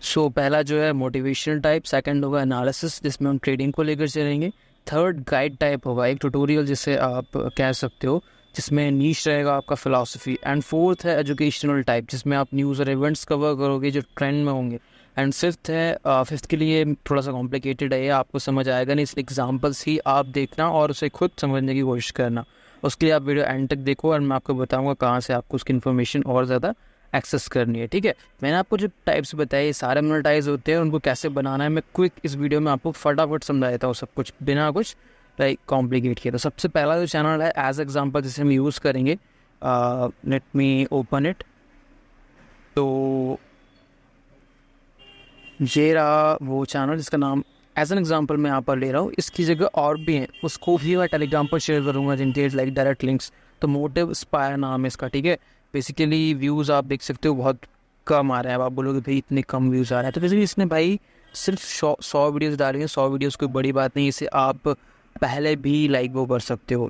सो पहला जो है मोटिवेशनल टाइप, सेकंड होगा एनालिसिस जिसमें हम ट्रेडिंग को लेकर चलेंगे, थर्ड गाइड टाइप होगा, एक ट्यूटोरियल जिसे आप कह सकते हो जिसमें नीश रहेगा आपका फिलॉसफी, एंड फोर्थ है एजुकेशनल टाइप जिसमें आप न्यूज़ और इवेंट्स कवर करोगे जो ट्रेंड में होंगे, एंड फिफ्थ के लिए थोड़ा सा कॉम्प्लिकेटेड है, ये आपको समझ आएगा नहीं, इस एग्जाम्पल्स ही आप देखना और उसे खुद समझने की कोशिश करना। उसके लिए आप वीडियो एंड तक देखो और मैं आपको बताऊंगा कहाँ से आपको उसकी इन्फॉर्मेशन और ज़्यादा एक्सेस करनी है। ठीक है, मैंने आपको जो टाइप्स बताए ये सारे मोनेटाइज होते हैं, उनको कैसे बनाना है मैं क्विक इस वीडियो में आपको फटाफट समझा देता हूँ, सब कुछ बिना कुछ कॉम्प्लिकेट किया। तो सबसे पहला जो चैनल है एज एग्जांपल जिसे हम यूज़ करेंगे, लेट मी ओपन इट। तो ये रहा वो चैनल जिसका नाम एज एन एग्जांपल मैं यहाँ पर ले रहा हूँ, इसकी जगह और भी हैं, उसको भी मैं टेलीग्राम पर शेयर करूँगा जिनके लाइक डायरेक्ट लिंक्स। तो मोटिव स्पायर नाम है इसका। ठीक है, बेसिकली व्यूज़ आप देख सकते हो बहुत कम आ रहे हैं। अब आप बोलोगे भाई इतने कम व्यूज़ आ रहे हैं, तो बेसिकली इसने भाई सिर्फ 100 वीडियोज़ डाली हैं। 100 वीडियोज़ कोई बड़ी बात नहीं, इसे आप पहले भी वो कर सकते हो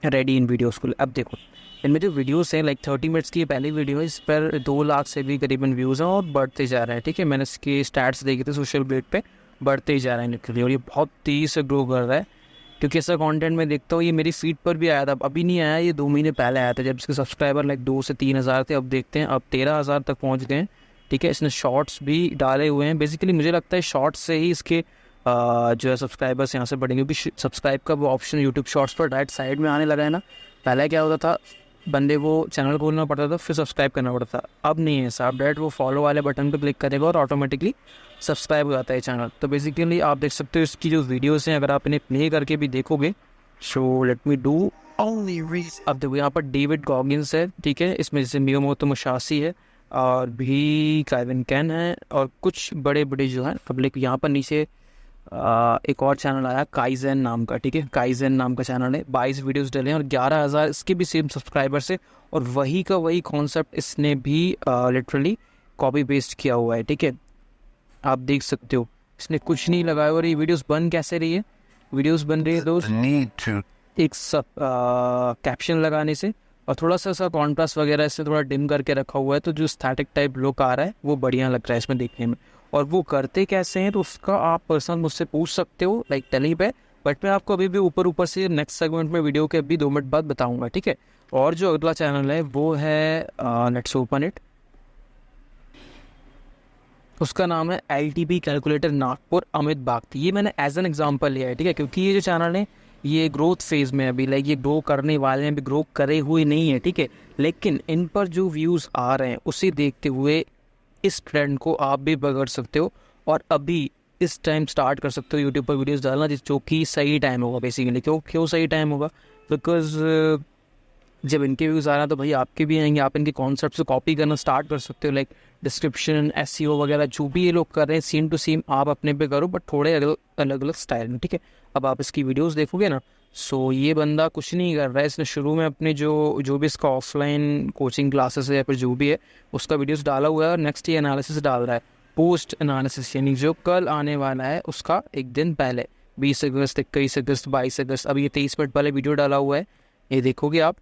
रेडी इन वीडियोज़ को। अब देखो इनमें जो वीडियोस हैं 30 मिनट्स की पहली वीडियो है, इस पर 2 लाख से भी करीबन व्यूज़ हैं और बढ़ते जा रहे हैं। ठीक है, मैंने इसके स्टैट्स देखे थे सोशल मीडिया पे, बढ़ते ही जा रहे हैं लिटरली, और ये बहुत तेज़ी से ग्रो कर रहा है क्योंकि ऐसा कंटेंट मैं देखता हूँ। ये मेरी फीड पर भी आया था, अभी नहीं आया, ये 2 महीने पहले आया था जब इसके सब्सक्राइबर 2 से 3 हज़ार थे। अब देखते हैं अब 13,000 तक पहुँच गए हैं। ठीक है, इसने शॉर्ट्स भी डाले हुए हैं। बेसिकली मुझे लगता है शॉर्ट्स से ही इसके जो है सब्सक्राइबर्स यहाँ से बढ़ेंगे, क्योंकि सब्सक्राइब का वो ऑप्शन यूट्यूब शॉर्ट्स पर राइट साइड में आने लगा है ना। पहले क्या होता था, बंदे को चैनल खोलना पड़ता था फिर सब्सक्राइब करना पड़ता था, अब नहीं है साहब, डायरेक्ट वो फॉलो वाले बटन पर क्लिक करेगा और ऑटोमेटिकली सब्सक्राइब हो जाता है चैनल। तो बेसिकली आप देख सकते हो इसकी जो वीडियोस हैं, अगर आप इन्हें प्ले करके भी देखोगे, so let me do only रीज। अब देखो यहाँ पर डेविड गॉगिंस है, ठीक है, इसमें जैसे मियोमोतो मुसाशी है और भी काइवन कैन है और कुछ बड़े बड़े जो हैं पब्लिक। यहाँ पर नीचे एक और चैनल आया काइजन नाम का। ठीक है, काइजन नाम का चैनल है, 22 वीडियोस डले हैं और 11,000 इसके भी सेम सब्सक्राइबर्स है, और वही का वही कॉन्सेप्ट इसने भी लिटरली कॉपी पेस्ट किया हुआ है। ठीक है, आप देख सकते हो इसने कुछ नहीं लगाया। और ये वीडियोस बन कैसे रही है, वीडियोस बन रही है दोस्त एक सब कैप्शन लगाने से और थोड़ा सा ऐसा कॉन्ट्रास्ट वगैरह इससे थोड़ा डिम करके रखा हुआ है, तो जो स्टैटिक टाइप लुक आ रहा है वो बढ़िया लग रहा है इसमें देखने में। और वो करते कैसे हैं तो उसका आप पर्सनल मुझसे पूछ सकते हो टेली पे, बट मैं आपको अभी भी ऊपर से नेक्स्ट सेगमेंट में वीडियो के अभी 2 मिनट बाद बताऊंगा। ठीक है, और जो अगला चैनल है वो है लेट्स ओपन इट, उसका नाम है LTP कैलकुलेटर नागपुर अमित बागती। ये मैंने एज एन एग्जांपल लिया है। ठीक है, क्योंकि ये जो चैनल है ये ग्रोथ फेज में अभी ये ग्रो करने वाले हैं, अभी ग्रो करे हुए नहीं है। ठीक है, लेकिन इन पर जो व्यूज़ आ रहे हैं उसे देखते हुए इस ट्रेंड को आप भी पकड़ सकते हो और अभी इस टाइम स्टार्ट कर सकते हो यूट्यूब पर वीडियोस डालना, जो कि सही टाइम होगा। बेसिकली क्यों सही टाइम होगा, बिकॉज जब इनके व्यूज़ आ रहा है तो भाई आपके भी आएंगे, आप इनके कॉन्सेप्ट से कॉपी करना स्टार्ट कर सकते हो। डिस्क्रिप्शन SEO वगैरह जो भी ये लोग कर रहे हैं सेम टू सेम आप अपने पे करो, बट थोड़े अलग अलग स्टाइल में। ठीक है, अब आप इसकी वीडियोस देखोगे ना, सो ये बंदा कुछ नहीं कर रहा है, इसने शुरू में अपने जो भी इसका ऑफलाइन कोचिंग क्लासेस है या फिर जो भी है उसका वीडियोस डाला हुआ है, और नेक्स्ट ये एनालिसिस डाल रहा है, पोस्ट एनालिसिस, यानी जो कल आने वाला है उसका एक दिन पहले 20 अगस्त 21 अगस्त 22 अगस्त। अब ये 23 मिनट पहले वीडियो डाला हुआ है, ये देखोगे आप।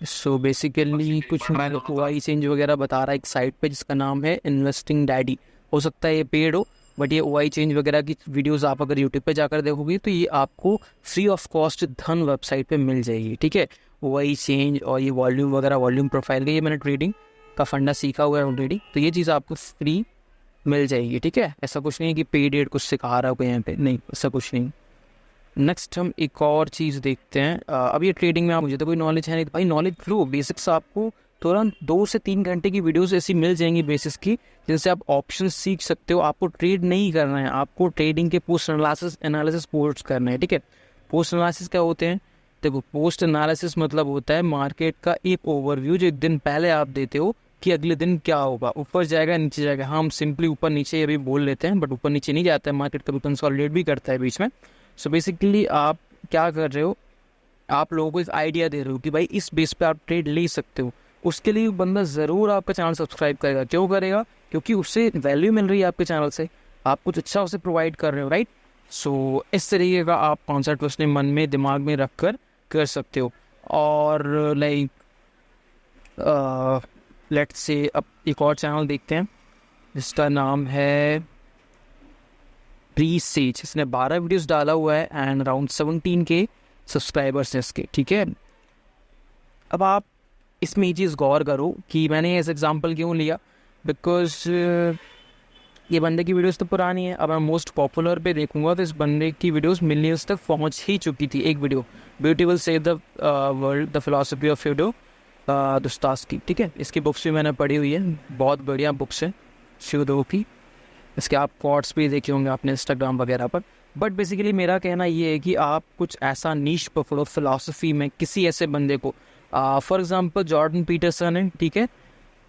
सो बेसिकली कुछ OI चेंज वगैरह बता रहा है एक साइट पे जिसका नाम है इन्वेस्टिंग डैडी। हो सकता है ये पेड हो, बट ये OI चेंज वगैरह की वीडियोस आप अगर यूट्यूब पे जाकर देखोगे तो ये आपको फ्री ऑफ कॉस्ट धन वेबसाइट पे मिल जाएगी। ठीक है, OI चेंज और ये वॉल्यूम वगैरह, वॉल्यूम प्रोफाइल का ये मैंने ट्रेडिंग का फंडा सीखा हुआ है ऑलरेडी, तो ये चीज़ आपको फ्री मिल जाएगी। ठीक है, ऐसा कुछ नहीं है कि पेड एड कुछ सिखा रहा है कोई यहाँ पे, नहीं, ऐसा कुछ नहीं। नेक्स्ट हम एक और चीज़ देखते हैं। अब ये ट्रेडिंग में आप, मुझे तो कोई नॉलेज है नहीं, तो भाई नॉलेज लो, बेसिक्स आपको तुरंत 2 से 3 घंटे की वीडियोस ऐसी मिल जाएंगी बेसिक्स की, जिनसे आप ऑप्शन सीख सकते हो। आपको ट्रेड नहीं करना है, आपको ट्रेडिंग के पोस्ट एनालिसिस पोस्ट करना है। ठीक है, पोस्ट एनालिसिस क्या होते हैं, देखो पोस्ट एनालिसिस मतलब होता है मार्केट का एक ओवरव्यू जो एक दिन पहले आप देते हो कि अगले दिन क्या होगा, ऊपर जाएगा नीचे जाएगा। हम सिंपली ऊपर नीचे अभी बोल लेते हैं, बट ऊपर नीचे नहीं जाता है, मार्केट कभी कंसोलिडेट भी करता है बीच में। सो बेसिकली आप क्या कर रहे हो, आप लोगों को एक आइडिया दे रहे हो कि भाई इस बेस पे आप ट्रेड ले सकते हो। उसके लिए बंदा ज़रूर आपका चैनल सब्सक्राइब करेगा। क्यों करेगा, क्योंकि उससे वैल्यू मिल रही है आपके चैनल से, आप कुछ अच्छा उसे प्रोवाइड कर रहे हो, राइट। सो इस तरीके का आप कॉन्सेप्ट उसने मन में दिमाग में रख कर सकते हो। और लेट्स से अब एक और चैनल देखते हैं, जिसका नाम है प्रीसेज। इसने 12 वीडियोस डाला हुआ है एंड अराउंड 17 के सब्सक्राइबर्स हैं इसके, ठीक है। अब आप इसमें ये चीज़ गौर करो कि मैंने एज एग्जांपल क्यों लिया, बिकॉज ये बंदे की वीडियोस तो पुरानी है। अब मैं मोस्ट पॉपुलर पे देखूंगा तो इस बंदे की वीडियोस मिलियंस तक पहुंच ही चुकी थी। एक video beautiful save the world the philosophy of Fyodor Dostoevsky, ठीक है। इसकी बुक्स भी मैंने पढ़ी हुई है, बहुत बढ़िया बुक्स हैं फ्यूडो की। इसके आप कोट्स भी देखे होंगे आपने इंस्टाग्राम वगैरह पर। बट बेसिकली मेरा कहना ये है कि आप कुछ ऐसा नीश पकड़ो फिलॉसफी में, किसी ऐसे बंदे को, फॉर एग्जांपल जॉर्डन पीटरसन है, ठीक है,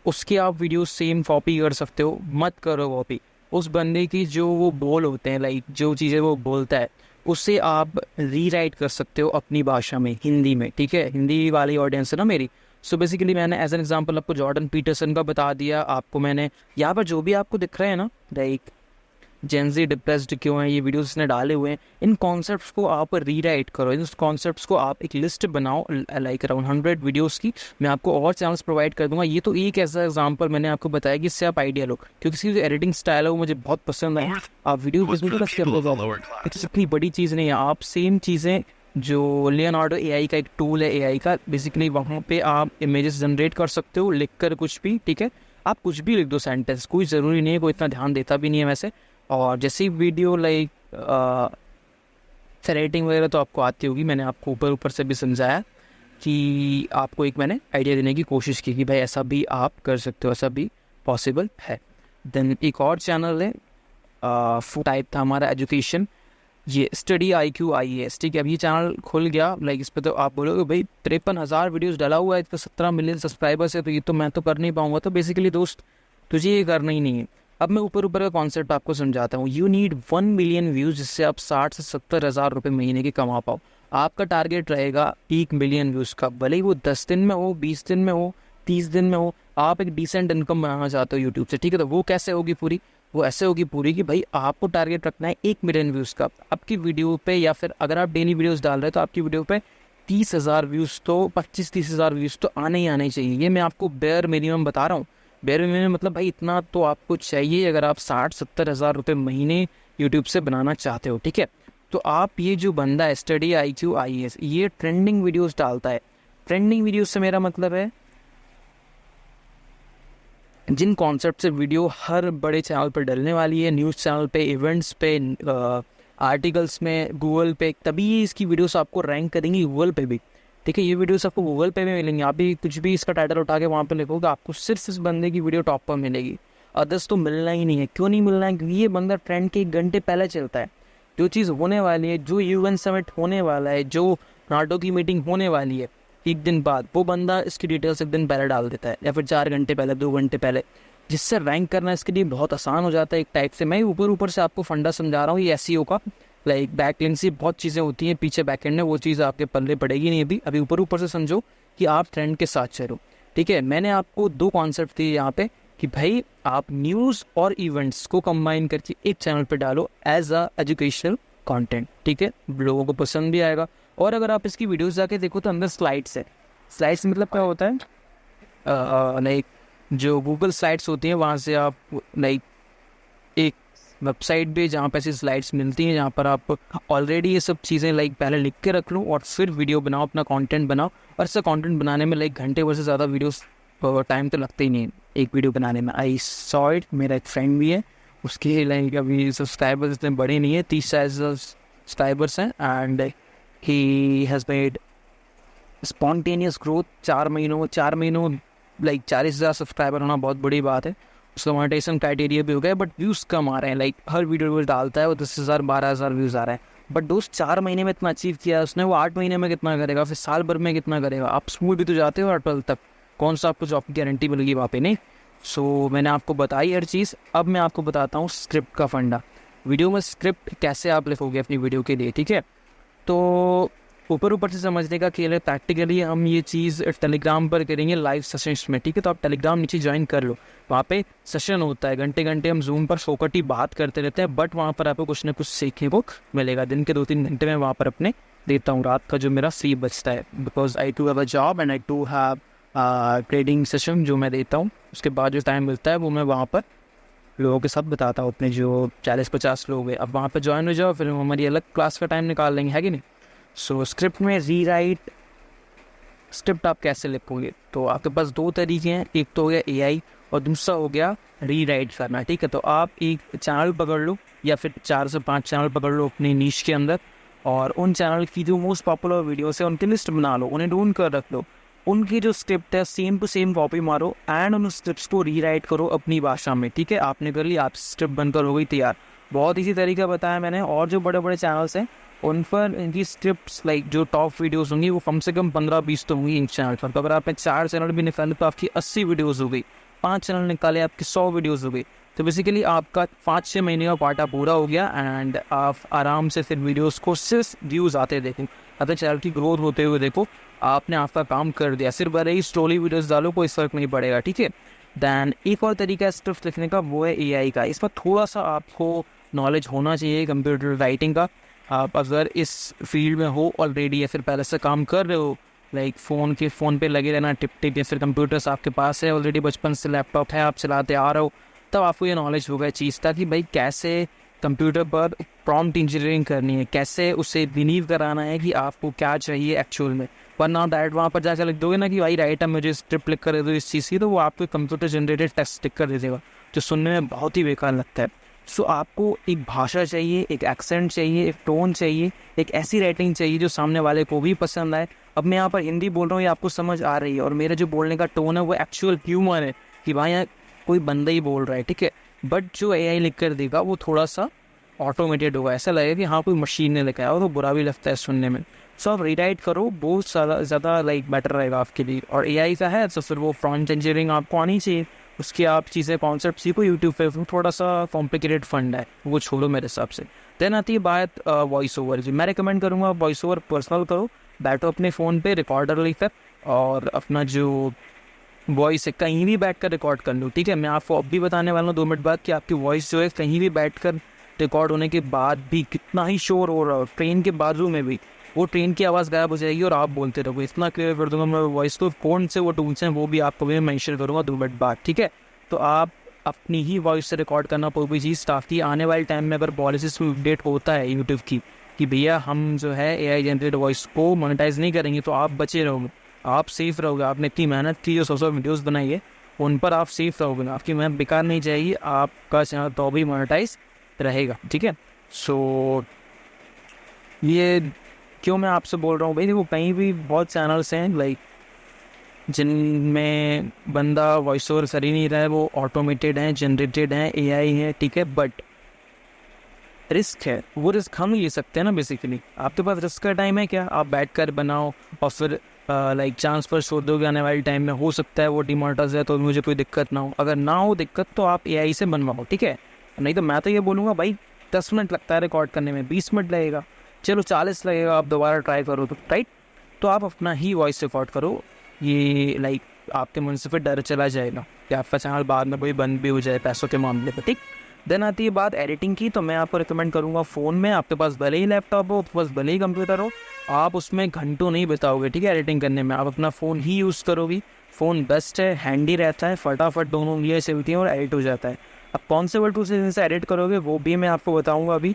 उसकी आप वीडियो सेम कॉपी कर सकते हो, मत करो कॉपी। उस बंदे की जो वो बोल होते हैं, लाइक जो चीज़ें वो बोलता है, उससे आप रीराइट कर सकते हो अपनी भाषा में, हिंदी में, ठीक है। हिंदी वाली ऑडियंस है ना मेरी। सो बेसिकली मैंने एज एन एग्जांपल आपको जॉर्डन पीटरसन का बता दिया। आपको मैंने यहाँ पर जो भी आपको दिख रहे हैं ना, लाइक जेनजी डिप्रेस्ड क्यों है, ये वीडियोस इसने डाले हुए हैं, इन कॉन्सेप्ट्स को आप रीराइट करो, इन कॉन्सेप्ट्स को आप एक लिस्ट बनाओ, लाइक अराउंड 100 वीडियोस की। मैं आपको और चैनल्स प्रोवाइड कर दूंगा। ये तो एक ऐसा एग्जांपल मैंने आपको बताया कि इससे आप आइडिया लो, क्योंकि इसकी जो एडिटिंग स्टाइल है वो मुझे बहुत पसंद है। आप वीडियो इतनी बड़ी चीज़ नहीं है, आप सेम चीज़ें जो लियोनार्डो एआई का एक टूल है एआई का, बेसिकली वहाँ पे आप इमेजेस जनरेट कर सकते हो लिख कर कुछ भी, ठीक है। आप कुछ भी लिख दो सेंटेंस, कोई ज़रूरी नहीं है, कोई इतना ध्यान देता भी नहीं है वैसे। और जैसे वीडियो लाइक रेटिंग वगैरह तो आपको आती होगी, मैंने आपको ऊपर से भी समझाया कि आपको एक मैंने आइडिया देने की कोशिश की कि भाई ऐसा भी आप कर सकते हो, ऐसा भी पॉसिबल है। देन एक और चैनल है, टाइप था हमारा एजुकेशन, ये स्टडी IQ IAS, ठीक है। अब ये चैनल खुल गया, लाइक इस पर तो आप बोलोगे भाई 53,000 वीडियोस डाला हुआ है, इस पर 17 मिलियन सब्सक्राइबर्स है, तो ये तो मैं तो कर नहीं पाऊंगा। तो बेसिकली दोस्त तुझे ये करना ही नहीं है। अब मैं ऊपर का कॉन्सेप्ट आपको समझाता हूँ। यू नीड 1 मिलियन व्यूज़, जिससे आप 60 से 70 हज़ार रुपये महीने के कमा पाओ। आपका टारगेट रहेगा 1 मिलियन व्यूज़ का, भले ही वो 10 दिन में हो, 20 दिन में हो, 30 दिन में हो। आप एक डिसेंट इनकम बनाना चाहते हो यूट्यूब से, ठीक है। तो वो कैसे होगी पूरी? वो ऐसे होगी पूरी कि भाई आपको टारगेट रखना है 1 मिलियन व्यूज़ का आपकी वीडियो पे, या फिर अगर आप डेली वीडियोस डाल रहे हो तो आपकी वीडियो पे 30,000 व्यूज़ तो 25-30,000 व्यूज़ तो आने ही आने चाहिए। ये मैं आपको बेयर मिनिमम बता रहा हूँ। बेयर मिनिमम मतलब भाई इतना तो आपको चाहिए अगर आप 60-70 हज़ार रुपये महीने यूट्यूब से बनाना चाहते हो, ठीक है। तो आप ये जो बंदा है स्टडी IQ IAS, ये ट्रेंडिंग वीडियोज़ डालता है। ट्रेंडिंग वीडियोज़ से मेरा मतलब है जिन कॉन्सेप्ट से वीडियो हर बड़े चैनल पर डलने वाली है, न्यूज़ चैनल पे, इवेंट्स पे, आर्टिकल्स में, गूगल पे, तभी ये इसकी वीडियोस आपको रैंक करेंगी गूगल पे भी, ठीक है। ये वीडियोस आपको गूगल पे भी मिलेंगी। आप भी कुछ भी इसका टाइटल उठा के वहाँ पे लिखोगे, आपको सिर्फ इस बंदे की वीडियो टॉप पर मिलेगी, अदर्स तो मिलना ही नहीं है। क्यों नहीं मिलना है? क्योंकि ये बंदा ट्रेंड के 1 घंटे पहले चलता है। जो चीज़ होने वाली है, जो UN समिट होने वाला है, जो नाटो की मीटिंग होने वाली है 1 दिन बाद, वो बंदा इसकी डिटेल्स 1 दिन पहले डाल देता है, या फिर 4 घंटे पहले, 2 घंटे पहले, जिससे रैंक करना इसके लिए बहुत आसान हो जाता है एक टाइप से। मैं ऊपर से आपको फंडा समझा रहा हूँ, ये SEO का, लाइक बैकलिंक से बहुत चीज़ें होती हैं पीछे बैकएंड में, वो चीज़ आपके पल्ले पड़ेगी नहीं अभी ऊपर से समझो कि आप ट्रेंड के साथ चलो, ठीक है। मैंने आपको 2 कॉन्सेप्ट दिए यहाँ पे कि भाई आप न्यूज़ और इवेंट्स को कंबाइन करके एक चैनल पे डालो एज अ एजुकेशनल कंटेंट, ठीक है। लोगों को पसंद भी आएगा। और अगर आप इसकी वीडियोस जाके देखो तो अंदर स्लाइड्स है। स्लाइड्स मतलब क्या होता है? लाइक जो गूगल स्लाइड्स होती हैं, वहाँ से आप लाइक एक वेबसाइट भी जहाँ पे ऐसी स्लाइड्स मिलती हैं, जहाँ पर आप ऑलरेडी ये सब चीज़ें लाइक पहले लिख के रख लो और फिर वीडियो बनाओ, अपना कंटेंट बनाओ। और ऐसा कंटेंट बनाने में लाइक घंटे भर से ज़्यादा वीडियोस टाइम तो लगता ही नहीं है एक वीडियो बनाने में। आई सॉ इट, मेरा एक फ्रेंड भी है, उसके लाइक अभी सब्सक्राइबर्स इतने बड़े नहीं है, 30 सब्सक्राइबर्स हैं, and he has made spontaneous growth 4 महीनों लाइक 40,000 सब्सक्राइबर होना बहुत बड़ी बात है। उसका मोनेटाइजेशन क्राइटेरिया भी हो गया, बट व्यूज़ कम आ रहे हैं। लाइक हर वीडियो डालता है वो 10,000 12,000 व्यूज़ आ रहे हैं, बट दोस्त 4 महीने में इतना अचीव किया उसने, वो 8 महीने में कितना करेगा, फिर साल भर में कितना करेगा। आप स्कूल भी तो जाते हो 12 तक, कौन सा आपको जॉब की गारंटी मिलेगी वहाँ पे? नहीं। सो मैंने आपको बताई हर चीज़। अब मैं आपको बताता हूँ स्क्रिप्ट का फंडा, वीडियो में स्क्रिप्ट कैसे आप लिखोगे अपनी वीडियो के लिए, ठीक है। तो ऊपर से समझने का खेल है। प्रैक्टिकली हम ये चीज़ टेलीग्राम पर करेंगे लाइव सेशंस में, ठीक है। तो आप टेलीग्राम नीचे ज्वाइन कर लो, वहाँ पे सेशन होता है, घंटे हम जूम पर फोकटी बात करते रहते हैं, बट वहाँ पर आपको कुछ ना कुछ सीखने को मिलेगा। दिन के 2-3 घंटे में वहाँ पर अपने देता हूँ, रात का जो मेरा फ्री बचता है, because I too have a job and I too have trading session जो मैं देता हूँ। उसके बाद जो टाइम मिलता है वो मैं वहाँ पर लोगों के साथ बताता हूँ, अपने जो 40-50 लोग हैं, अब वहाँ पे ज्वाइन हो जाओ, फिर हम हमारी अलग क्लास का टाइम निकाल लेंगे, है कि नहीं। सो स्क्रिप्ट में रीराइट, स्क्रिप्ट आप कैसे लिखोगे, तो आपके पास दो तरीके हैं, एक तो हो गया एआई और दूसरा हो गया रीराइट करना, ठीक है। तो आप एक चैनल पकड़ लो या फिर 4 से 5 चैनल पकड़ लो अपनी नीश के अंदर, और उन चैनल की जो मोस्ट पॉपुलर वीडियोस है उनकी लिस्ट बना लो, उन्हें ढूंढ कर रख लो, उनकी जो स्क्रिप्ट है सेम टू सेम कॉपी मारो एंड उन स्क्रिप्ट्स को रीराइट करो अपनी भाषा में, ठीक है। आपने कर लिया, आप स्क्रिप्ट बनकर हो गई तैयार। बहुत इजी तरीका बताया मैंने, और जो बड़े बड़े चैनल्स हैं उन पर इनकी स्क्रिप्ट्स लाइक जो टॉप वीडियोस होंगी वो कम से कम 15-20 तो होंगी इन चैनल पर। तो अगर आपने 4 चैनल भी निकाले तो आपकी 80 वीडियोज़ हो गई, 5 चैनल निकाले आपकी 100 वीडियोज़ हो गई। तो बेसिकली आपका 5-6 महीने का क्वार्टा पूरा हो गया एंड आप आराम से फिर वीडियोस को सिर्फ व्यूज़ आते देखो, अपने चैनल की ग्रोथ होते हुए देखो, आपने आपका काम कर दिया। सिर्फ भले ही स्टोरी वीडियोस डालो, कोई फ़र्क नहीं पड़ेगा, ठीक है। दैन एक और तरीका है स्क्रिप्ट लिखने का, वो है एआई का। इस पर थोड़ा सा आपको नॉलेज होना चाहिए कंप्यूटर राइटिंग का। आप अगर इस फील्ड में हो ऑलरेडी या फिर पहले से काम कर रहे हो, लाइक फ़ोन पे लगे रहना टिप टिप, या फिर कंप्यूटर्स आपके पास है ऑलरेडी, बचपन से लैपटॉप है आप चलाते आ रहे हो, तब आपको ये नॉलेज होगा चीज़ का कि भाई कैसे कंप्यूटर पर प्रॉम्प्ट इंजीनियरिंग करनी है, कैसे उसे बिलीव कराना है कि आपको क्या चाहिए एक्चुअल में। वरना दैट वहाँ पर जाकर लिख दोगे ना कि भाई राइट, अब मुझे स्क्रिप्ट लिख कर दे दो इस चीज़ की, तो वो आपको कंप्यूटर जनरेटेड टेक्स्ट लिख कर दे देगा, जो सुनने में बहुत ही बेकार लगता है। सो आपको एक भाषा चाहिए, एक एक्सेंट चाहिए, एक टोन चाहिए, एक ऐसी राइटिंग चाहिए जो सामने वाले को भी पसंद आए। अब मैं यहाँ पर हिंदी बोल रहा हूँ, ये आपको समझ आ रही है, और मेरा जो बोलने का टोन है वो एक्चुअल ह्यूमर है कि भाई यहाँ कोई बंदा ही बोल रहा है, ठीक है। बट जो एआई लिख कर देगा वो थोड़ा सा ऑटोमेटेड होगा, ऐसा लगेगा कि हाँ कोई मशीन ने लिखा है, और तो बुरा भी लगता है सुनने में। सो आप रीराइट करो, बहुत ज़्यादा लाइक बेटर रहेगा आपके लिए। और एआई का है तो फिर वो फ्रंट इंजीनियरिंग आपको आनी चाहिए, उसकी आप चीज़ें कॉन्सेप्ट सीखो यूट्यूब पे, थोड़ा सा कॉम्प्लिकेटेड फंड है वो छोड़ो मेरे हिसाब से। देन आती है बात वॉइस ओवर की। मैं रिकमेंड करूँगा वॉइस ओवर पर्सनल करो, बैठो अपने फ़ोन पे रिकॉर्डर लेकर और अपना जो वॉइस है कहीं भी बैठ कर रिकॉर्ड कर लो, ठीक है। मैं आपको अब भी बताने वाला हूँ 2 मिनट बाद कि आपकी वॉइस जो है कहीं भी बैठ कर रिकॉर्ड होने के बाद भी कितना ही शोर हो रहा हो, ट्रेन के बाजू में भी वो ट्रेन की आवाज़ गायब हो जाएगी और आप बोलते रहोगे, इतना क्लियर कर दूंगा मैं वॉइस। तो कौन से वो टूल्स हैं वो भी आपको मैं मेंशन करूँगा 2 मिनट बाद, ठीक है। तो आप अपनी ही वॉइस से रिकॉर्ड करना कोई भी चीज़, ताकि आने वाले टाइम में अगर पॉलिसीज में अपडेट होता है यूट्यूब की कि भैया हम जो है एआई जनरेटेड वॉइस को मोनेटाइज नहीं करेंगे, तो आप बचे रहोगे, आप सेफ रहोगे। आपने इतनी मेहनत की, जो 100 वीडियोस बनाई है उन पर आप सेफ रहोगे, आपकी मेहनत बेकार नहीं जाएगी, आपका चैनल तो भी मोनेटाइज रहेगा, ठीक है। सो ये क्यों मैं आपसे बोल रहा हूँ भाई, देखो कहीं भी बहुत चैनल्स हैं लाइक जिनमें बंदा वॉइस ओवर कर ही नहीं रहा है, वो ऑटोमेटेड हैं, जनरेटेड हैं, एआई है, ठीक है। बट रिस्क है, वो रिस्क हम ले सकते हैं ना बेसिकली। आपके पास रिस्क का टाइम है क्या, आप बैठ कर बनाओ और फिर लाइक चांस पर छोड़ दोगे, आने वाले टाइम में हो सकता है वो डिमोनेटाइज है तो मुझे कोई दिक्कत ना हो। अगर ना हो दिक्कत तो आप एआई से बनवाओ, ठीक है। नहीं तो मैं तो ये बोलूँगा भाई 10 मिनट लगता है रिकॉर्ड करने में, 20 मिनट लगेगा, चलो 40 लगेगा, आप दोबारा ट्राई करो तो राइट। तो आप अपना ही वॉइस रिकॉर्ड करो, ये लाइक आपके मन से फिर डर चला जाएगा कि आपका चैनल बाद में कोई बंद भी हो जाए पैसों के मामले पर, ठीक। देन आती है बात एडिटिंग की। तो मैं आपको रिकमेंड करूँगा फ़ोन में, आपके पास भले ही लैपटॉप हो, आपके पास भले ही कंप्यूटर हो, आप उसमें घंटों नहीं बिताओगे, ठीक है, एडिटिंग करने में। आप अपना फ़ोन ही यूज़ करोगी, फ़ोन बेस्ट है, हैंडी रहता है, फटाफट दोनों उंगलियाँ चलती हैं और एडिट हो जाता है। अब कौन से टूल से एडिट करोगे वो भी मैं आपको बताऊँगा अभी।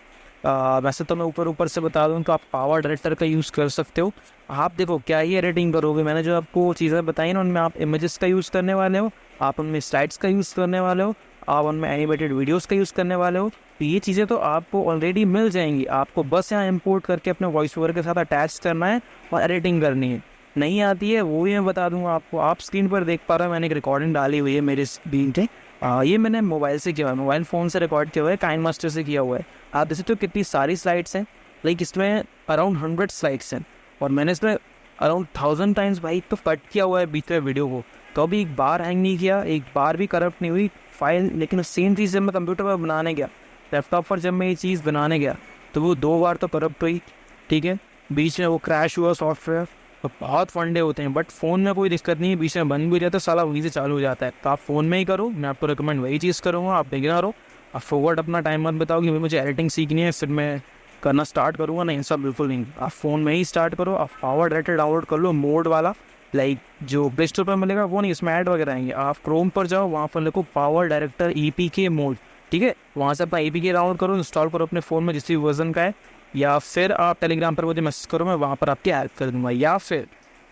वैसे तो मैं ऊपर से बता दूँ तो आप पावर डायरेक्टर का यूज़ कर सकते हो। आप देखो क्या ही एडिटिंग करोगे, मैंने जो आपको चीज़ें बताई ना उनमें आप इमेजेस का यूज़ करने वाले हो, आप उनमें स्लाइड्स का यूज़ करने वाले हो, आप उनमें एनिमेटेड वीडियोस का यूज़ करने वाले हो, तो ये चीज़ें तो आपको ऑलरेडी मिल जाएंगी। आपको बस यहाँ इंपोर्ट करके अपने वॉइस ओवर के साथ अटैच करना है और एडिटिंग करनी है। नहीं आती है वो भी मैं बता दूंगा आपको। आप स्क्रीन पर देख पा रहे हो मैंने एक रिकॉर्डिंग डाली हुई है मेरे स्क्रीन पे, ये मैंने मोबाइल से किया हुआ है, मोबाइल फ़ोन से रिकॉर्ड किया हुआ है, काइन मास्टर से किया हुआ है। आप देख सकते हो कितनी सारी स्लाइड्स हैं, लाइक इसमें अराउंड 100 स्लाइड्स हैं और मैंने इसमें अराउंड 1000 टाइम्स भाई तो कट किया हुआ है बीच में वीडियो को, कभी एक बार हैंग नहीं किया, एक बार भी करप्ट नहीं हुई फाइल। लेकिन सेम चीज़ जब मैं कंप्यूटर पर बनाने गया, लैपटॉप पर जब मैं ये चीज़ बनाने गया तो वो 2 बार तो करप्ट हुई, ठीक है, बीच में वो क्रैश हुआ सॉफ्टवेयर। तो बहुत फंडे होते हैं, बट फ़ोन में कोई दिक्कत नहीं है, बीच में बंद भी जाता है साला वहीं से चालू हो जाता है। तो आप फ़ोन में ही करो, मैं आपको रिकमेंड वही चीज़ करूँगा। आप बिगिनर हो, आप फॉरवर्ड अपना टाइम मत बताओ कि मुझे एडिटिंग सीखनी है फिर मैं करना स्टार्ट करूँगा, नहीं सब बिल्कुल नहीं। आप फ़ोन में ही स्टार्ट करो, आप पावर डायरेक्टर डाउनलोड कर लो मोड वाला, लाइक जो प्ले स्टोर पर मिलेगा वो नहीं, इसमें ऐड वगैरह आएंगे। आप क्रोम पर जाओ, वहाँ पर लिखो पावर डायरेक्टर EPK मोड, ठीक है। वहाँ से अपना APK डाउनलोड करो, इंस्टॉल करो अपने फ़ोन में जिस भी वर्जन का है, या फिर आप टेलीग्राम पर मुझे मैसेज करो, मैं वहाँ पर आपकी हेल्प कर दूँगा। या फिर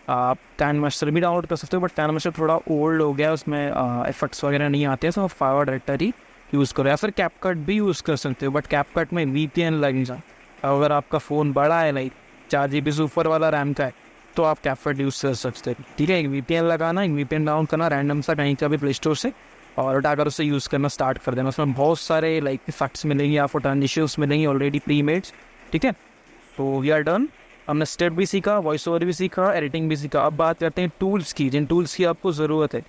आप काइनमास्टर भी डाउनलोड कर सकते हो, बट काइनमास्टर थोड़ा ओल्ड हो गया, उसमें इफेक्ट्स वगैरह नहीं आते हैं, तो आप फाइवर डायरेक्टर ही यूज़ करो, या फिर कैपकट भी यूज़ कर सकते हो, बट कैपकट में VPN लगेगा। अगर आपका फ़ोन बड़ा है, लाइक 4 GB से ऊपर वाला रैम का है, तो आप कैपकट यूज़ कर सकते हैं। ठीक है, एक VPN लगाना, एक VPN डाउन करना रैंडम सा कहीं का भी प्ले स्टोर से, और उठाकर उसे यूज़ करना स्टार्ट कर देना। उसमें बहुत सारे लाइक इफेक्ट्स मिलेंगे, आपको ट्रांजिशंस मिलेंगे ऑलरेडी प्री मेड्स। ठीक है, तो वी आर डन। हमने स्टेप भी सीखा, वॉइस ओवर भी सीखा, एडिटिंग भी सीखा। अब बात करते हैं टूल्स की, जिन टूल्स की आपको ज़रूरत है।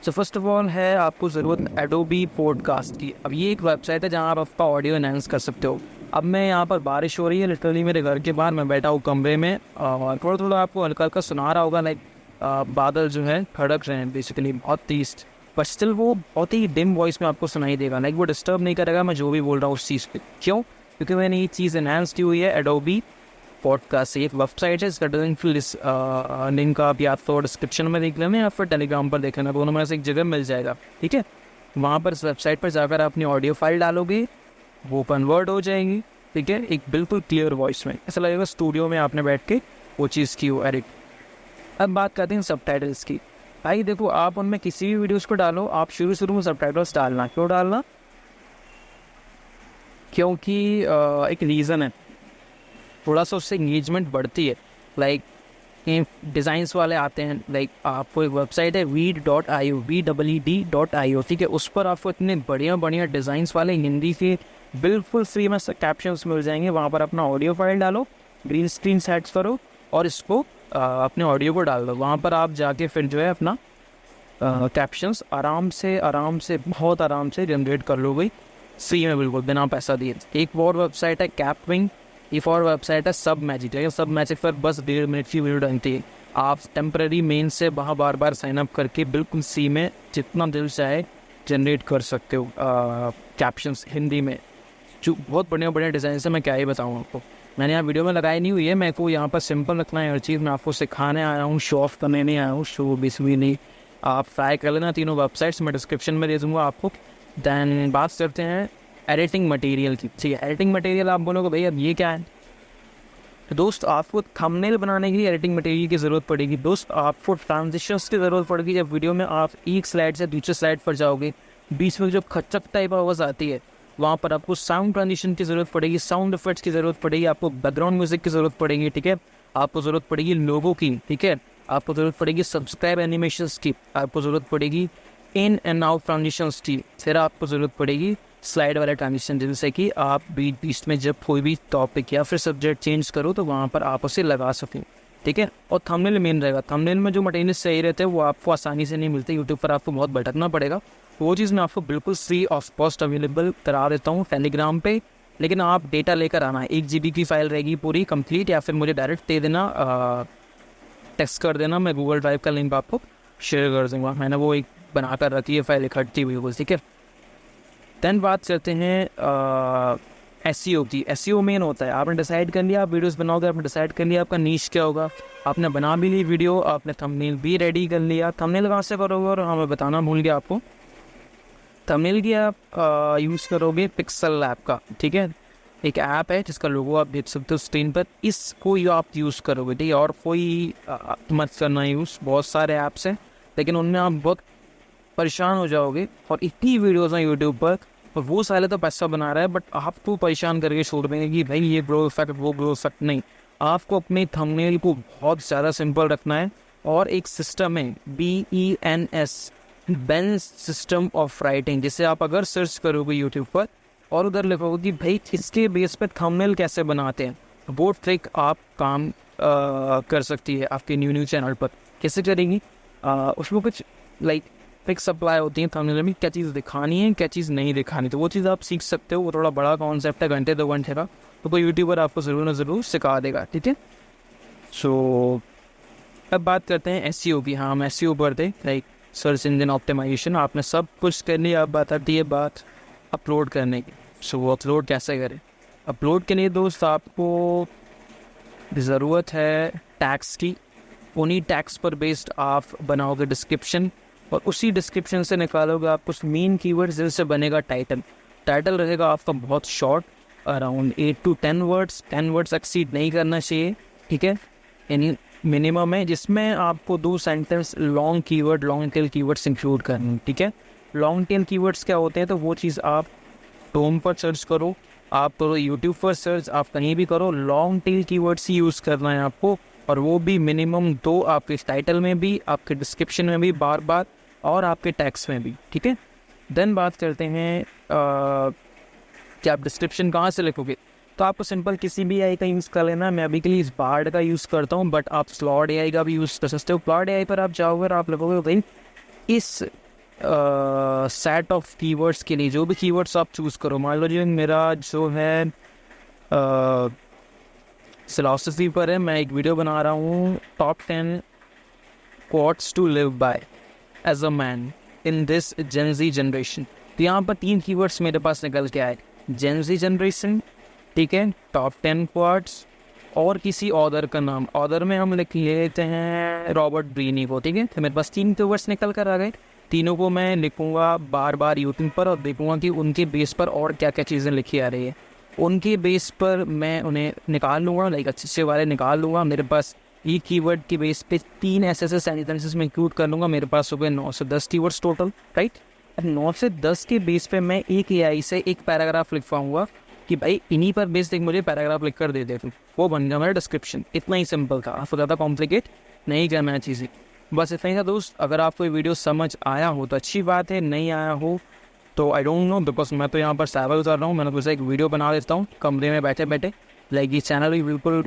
सो फर्स्ट ऑफ ऑल है आपको ज़रूरत एडोबी पॉडकास्ट की। अब ये एक वेबसाइट है जहाँ आप आपका ऑडियो एनहांस कर सकते हो। अब मैं यहाँ पर बारिश हो रही है, लिटरली मेरे घर के बाहर मैं बैठा हूँ कमरे में, और थोड़ा थोड़ा आपको हल्का हल्का सुना रहा होगा, लाइक बादल जो है खड़क रहे हैं बेसिकली, बहुत तेज, बट स्टिल वो बहुत ही डिम वॉइस में आपको सुनाई देगा, लाइक वो डिस्टर्ब नहीं करेगा मैं जो भी बोल रहा हूँ उस चीज़ पे। क्यों? क्योंकि मैंने ये चीज़ एनहांस की हुई है एडोबी पॉडकास्ट से। एक वेबसाइट है, इसका लिंक आप या तो डिस्क्रिप्शन में देख लेना या फिर टेलीग्राम पर देख लेना, दोनों में से एक जगह मिल जाएगा। ठीक है, वहाँ पर इस वेबसाइट पर जाकर आप अपनी ऑडियो फाइल डालोगे, वो कन्वर्ट हो जाएंगी। ठीक है, एक बिल्कुल क्लियर वॉइस में, ऐसा लगेगा स्टूडियो में आपने बैठ के वो चीज़ की हो एडिट। अब बात करते हैं सबटाइटल्स की। भाई देखो, आप उनमें किसी भी वीडियोस को डालो, आप शुरू में सबटाइटल्स डालना। क्यों डालना? क्योंकि एक रीज़न है, थोड़ा सा उससे इंगेजमेंट बढ़ती है। लाइक डिज़ाइंस वाले आते हैं, लाइक आपको एक वेबसाइट है veed.io, veed.io। ठीक है, उस पर आपको इतने बढ़िया बढ़िया डिज़ाइंस वाले हिंदी के बिल्कुल फ्री में कैप्शंस मिल जाएंगे। वहाँ पर अपना ऑडियो फाइल डालो, ग्रीन स्क्रीन सेट करो, और इसको अपने ऑडियो को डाल दो। वहाँ पर आप जाके फिर जो है अपना कैप्शंस आराम से बहुत आराम से जनरेट कर लो गई फ्री में, बिल्कुल बिना पैसा दिए। एक और वेबसाइट है कैपविंग, एक और वेबसाइट है सब मैजिक। सब मैजिक पर बस 1.5 मिनट की वीडियो डलती है। आप टेम्पररी मेन से वहाँ बार बार साइन अप करके बिल्कुल सी में जितना दिल चाहे जनरेट कर सकते हो कैप्शंस हिंदी में, जो बहुत बढ़िया बढ़िया डिज़ाइन से। मैं क्या ही बताऊँ आपको, मैंने यहाँ वीडियो में लगाई नहीं हुई है, मेरे को यहाँ पर सिंपल रखना है हर चीज़। मैं आपको सिखाने आया हूँ, शो ऑफ करने नहीं आया हूँ, शो भी नहीं। आप ट्राई कर लेना, तीनों वेबसाइट्स मैं डिस्क्रिप्शन में दे दूँगा आपको। दैन बात करते हैं एडिटिंग मटेरियल की। ठीक है, एडिटिंग मटेरियल आप बोलोगे भाई अब ये क्या है? तो दोस्त, आपको थंबनेल बनाने के लिए एडिटिंग मटेरियल की ज़रूरत पड़ेगी। दोस्त, आपको ट्रांजिशंस की ज़रूरत पड़ेगी। जब वीडियो में आप एक स्लाइड से दूसरे स्लाइड पर जाओगे, बीच में जो खचक टाइप आवाज़ आती है, वहाँ पर आपको साउंड ट्रांजिशन की ज़रूरत पड़ेगी, साउंड इफेक्ट्स की ज़रूरत पड़ेगी, आपको बैकग्राउंड म्यूजिक की ज़रूरत पड़ेगी। ठीक है, आपको ज़रूरत पड़ेगी लोगों की। ठीक है, आपको ज़रूरत पड़ेगी सब्सक्राइब एनिमेशंस की, आपको ज़रूरत पड़ेगी इन एंड आउट ट्रांजिशंस की, फिर आपको ज़रूरत पड़ेगी स्लाइड वाले ट्रांजिशन, जिनसे कि आप बीच में जब कोई भी टॉपिक या फिर सब्जेक्ट चेंज करो तो वहाँ पर आप उसे लगा सकें। ठीक है, और थंबनेल मेन रहेगा। थंबनेल में जो मटेरियल सही रहते हैं वो आपको आसानी से नहीं मिलते, यूट्यूब पर आपको बहुत भटकना पड़ेगा। वो चीज़ मैं आपको बिल्कुल फ्री ऑफ कॉस्ट अवेलेबल करा देता हूँ टेलीग्राम पे। लेकिन आप डेटा लेकर आना, 1 GB की फाइल रहेगी पूरी कंप्लीट, या फिर मुझे डायरेक्ट दे देना, टेक्स्ट कर देना, मैं गूगल ड्राइव का लिंक आपको शेयर कर दूँगा। मैंने वो एक बना कर रखी है फाइल इकट्ठी हुई वो। ठीक है, दैन बात करते हैं SEO की। SEO मेन होता है, आपने डिसाइड कर लिया आप वीडियोस बनाओगे, आपने डिसाइड कर लिया आपका नीश क्या होगा, आपने बना भी ली वीडियो, आपने थंबनेल भी रेडी कर लिया। थंबनेल कहाँ से करोगे? और हाँ, मैं बताना भूल गया आपको, थंबनेल की आप यूज़ करोगे पिक्सल ऐप का। ठीक है, एक ऐप है जिसका लोगो आप देख सकते हो स्क्रीन पर, इसको आप यूज़ करोगे। ठीक है, और कोई मत करना यूज़, बहुत सारे ऐप्स हैं लेकिन उनमें आप बहुत परेशान हो जाओगे, और इतनी वीडियोस हैं यूट्यूब पर, और वो साले तो पैसा बना रहा है, बट आपको परेशान करके छोड़ देंगे कि भाई ये ग्रो इफेक्ट, वो ग्रो इफेक्ट। नहीं, आपको अपने थंबनेल को बहुत ज़्यादा सिंपल रखना है। और एक सिस्टम है BENS, BENS system of writing, जिसे आप अगर सर्च करोगे यूट्यूब पर और उधर लिखोगे कि भाई इसके बेस पर थंबनेल कैसे बनाते हैं, वो ट्रिक आप काम कर सकती है आपके न्यू चैनल पर। कैसे करेंगी? उसमें कुछ लाइक ट्रिक्स अप्लाई होती हैं थंबनेल में, क्या चीज़ दिखानी है क्या चीज़ नहीं दिखानी, तो वो चीज़ आप सीख सकते हो। वो थोड़ा बड़ा कॉन्सेप्ट है, घंटे 2 घंटे का, तो कोई यूट्यूबर आपको ज़रूर ना ज़रूर सिखा देगा। ठीक है, सो अब बात करते हैं SEO की। हाँ, हम SEO पर थे, लाइक सर्च इंजन ऑप्टिमाइजेशन। आपने सब कुछ कर लिया, अब बात आती है बात अपलोड करने की। सो वो अपलोड कैसे करें? अपलोड के लिए दोस्त आपको ज़रूरत है टैग्स की। उन्हीं टैग्स पर बेस्ड आप बनाओगे डिस्क्रिप्शन, और उसी डिस्क्रिप्शन से निकालोगे आप कुछ मेन कीवर्ड्स, जिनसे बनेगा टाइटल। टाइटल रहेगा आपका बहुत short, around 8 to 10 words, 10 words exceed नहीं करना चाहिए, ठीक है, यानी मिनिमम है, जिसमें आपको 2 sentence long keyword, long tail keywords include करने, ठीक है। लॉन्ग टेल कीवर्ड्स क्या होते हैं, तो वो चीज़ आप टोम पर सर्च करो, आप करो यूट्यूब पर सर्च, आप कहीं भी करो, लॉन्ग टेल कीवर्ड्स ही यूज़ करना है आपको, और वो भी मिनिमम 2 आपके टाइटल में भी, आपके डिस्क्रिप्शन में भी बार बार, और आपके टैक्स में भी, ठीक है। देन बात करते हैं कि आप डिस्क्रिप्शन कहाँ से लिखोगे, तो आपको सिंपल किसी भी एआई का यूज़ कर लेना। मैं अभी के लिए इस बार्ड का यूज़ करता हूँ, बट आप क्लॉड एआई का भी यूज़ कर सकते हो। क्लॉड एआई पर आप जाओगे और आप लिखोगे भाई इस सेट ऑफ कीवर्ड्स के लिए जो भी कीवर्ड्स आप चूज़ करो, मान लो जी मेरा जो है फिलॉसफी पर है, मैं एक वीडियो बना रहा हूँ top 10 quotes to live by as a man in this gen Z generation. तो यहाँ पर 3 कीवर्ड्स मेरे पास निकल के आए, जेन ज़ी जनरेशन, ठीक है, टॉप 10 क्वाड्स, और किसी ऑदर का नाम। ऑदर में हम लिख लेते हैं रॉबर्ट ब्रीनी को, ठीक है। तो मेरे पास 3 कीवर्ड्स निकल कर आ गए। तीनों को मैं लिखूँगा बार बार यूट्यूब पर और देखूँगा कि उनके बेस पर और क्या क्या चीज़ें लिखी आ रही है। उनके बेस पर मैं उन्हें निकाल लूँगा, लाइक अच्छे वाले निकाल लूँगा। मेरे पास एक कीवर्ड के बेस पे 3 ऐसे सेंटेंसेस में इंक्लूड कर लूँगा। मेरे पास हो गए 9 से 10 कीवर्ड्स टोटल, राइट। 9 से 10 के बेस पे मैं एक एआई से एक पैराग्राफ लिख पाऊँगा कि भाई इन्हीं पर बेस देख मुझे पैराग्राफ लिख कर दे दे, वो बन गया मेरा डिस्क्रिप्शन। इतना ही सिंपल था, आपको ज़्यादा कॉम्प्लिकेट नहीं करना है चीज़ें, बस इतना ही था दोस्त। अगर आपको ये वीडियो समझ आया हो तो अच्छी बात है, नहीं आया हो तो आई डोंट नो, बिकॉज मैं तो यहाँ पर साइबर उतार रहा हूँ। मैंने तो एक वीडियो बना देता हूँ कमरे में बैठे बैठे, लाइक ये चैनल भी बिल्कुल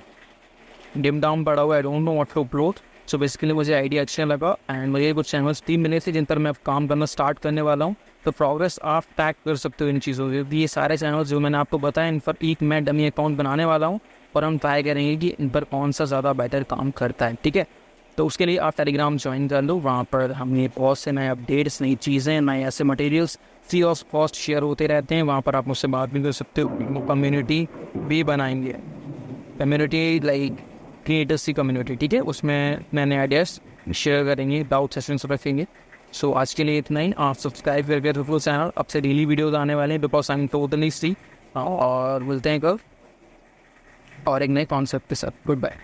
डिम डाउन पड़ा हुआ है, I don't know what to upload. So basically मुझे आइडिया अच्छा लगा एंड मुझे कुछ चैनल्स 3 मिले थे जिन पर मैं काम करना स्टार्ट करने वाला हूँ। तो प्रोग्रेस आप टैग कर सकते हो इन चीज़ों के। ये सारे चैनल्स जो मैंने आपको बताया, इन पर एक मैं डमी अकाउंट बनाने वाला हूँ और हम ट्राई करेंगे कि इन पर कौन सा ज़्यादा बेटर काम करता है, ठीक है। तो उसके लिए आप टेलीग्राम ज्वाइन कर लो, वहाँ पर हमें बहुत से नए अपडेट्स, नई चीज़ें, नए ऐसे materials free of cost share होते रहते हैं। वहाँ पर आप मुझसे बात भी कर सकते हो, कम्युनिटी भी बनाएंगे, कम्युनिटी लाइक क्रिएटर्स की कम्युनिटी, ठीक है। उसमें नए नए आइडियाज़ शेयर करेंगे, डाउट सेशंस रखेंगे। सो आज के लिए इतना ही। आप सब्सक्राइब करके रखो चैनल, अब से डेली वीडियोज़ आने वाले हैं, because I am totally free. और मिलते हैं कल और एक नए कॉन्सेप्ट के साथ। Good bye.